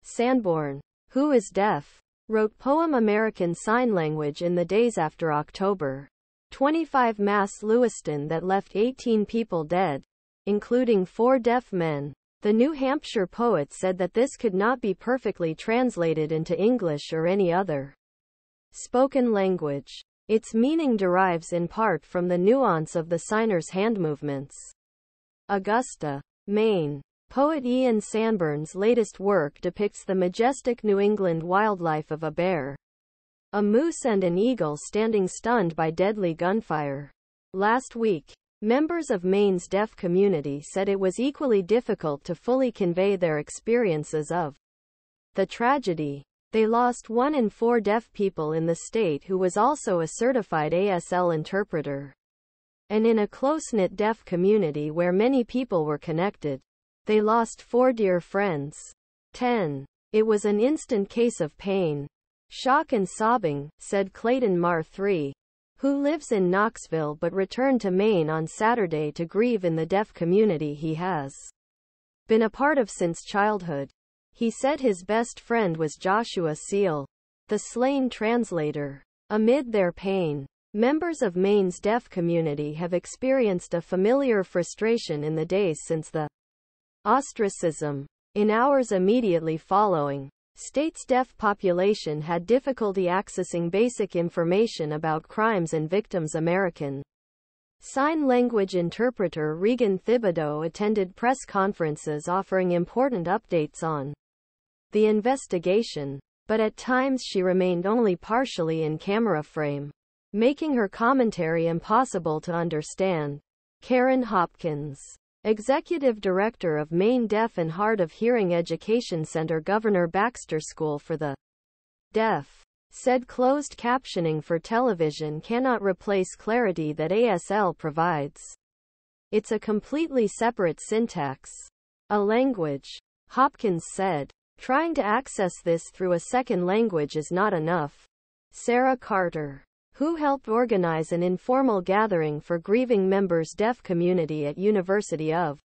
Sanborn, who is deaf, wrote poem American Sign Language in the days after October 25 mass Lewiston that left 18 people dead, including 4 deaf men. The New Hampshire poet said that this could not be perfectly translated into English or any other spoken language. Its meaning derives in part from the nuance of the signer's hand movements. Augusta, Maine. Poet Ian Sanborn's latest work depicts the majestic New England wildlife of a bear, a moose and an eagle standing stunned by deadly gunfire. Last week, members of Maine's deaf community said it was equally difficult to fully convey their experiences of the tragedy. They lost 1 in 4 deaf people in the state who was also a certified ASL interpreter. And in a close-knit deaf community where many people were connected, they lost 4 dear friends. Tenn. It was an instant case of pain, shock and sobbing, said Clayton Marr III, who lives in Knoxville but returned to Maine on Saturday to grieve in the deaf community he has been a part of since childhood. He said his best friend was Joshua Seal, the slain translator. Amid their pain, members of Maine's deaf community have experienced a familiar frustration in the days since the ostracism. In hours immediately following, state's deaf population had difficulty accessing basic information about crimes and victims. American Sign Language interpreter Regan Thibodeau attended press conferences offering important updates on the investigation, but at times she remained only partially in camera frame, making her commentary impossible to understand. Karen Hopkins, Executive Director of Maine Deaf and Hard of Hearing Education CenterGovernor Baxter School for the Deaf, said closed captioning for television cannot replace clarity that ASL provides. It's a completely separate syntax. A language. Hopkins said. Trying to access this through a second language is not enough. Sarah Carter, who helped organize an informal gathering for grieving members' deaf community at University of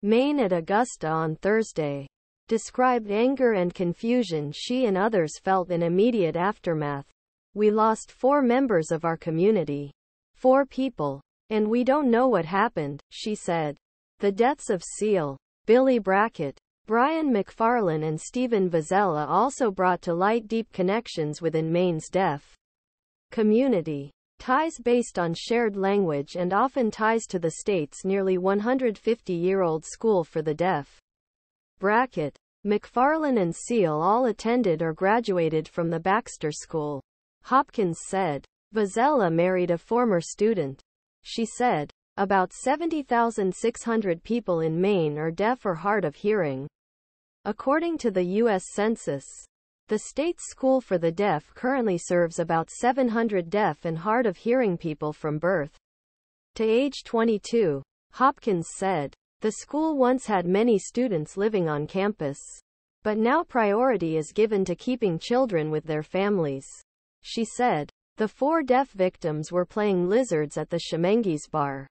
Maine at Augusta on Thursday, described anger and confusion she and others felt in immediate aftermath. We lost 4 members of our community. 4 people. And we don't know what happened, she said. The deaths of Seal, Billy Brackett, Bryan MacFarlane and Vozzella also brought to light deep connections within Maine's deaf community. Ties based on shared language and often ties to the state's nearly 150-year-old school for the deaf. Brackett, MacFarlane and Seal all attended or graduated from the Baxter School, Hopkins said. Vozzella married a former student. She said, about 70,600 people in Maine are deaf or hard of hearing. According to the U.S. Census, the state's school for the deaf currently serves about 700 deaf and hard of hearing people from birth to age 22, Hopkins said. The school once had many students living on campus, but now priority is given to keeping children with their families. She said. The 4 deaf victims were playing lizards at the Schemengees Bar.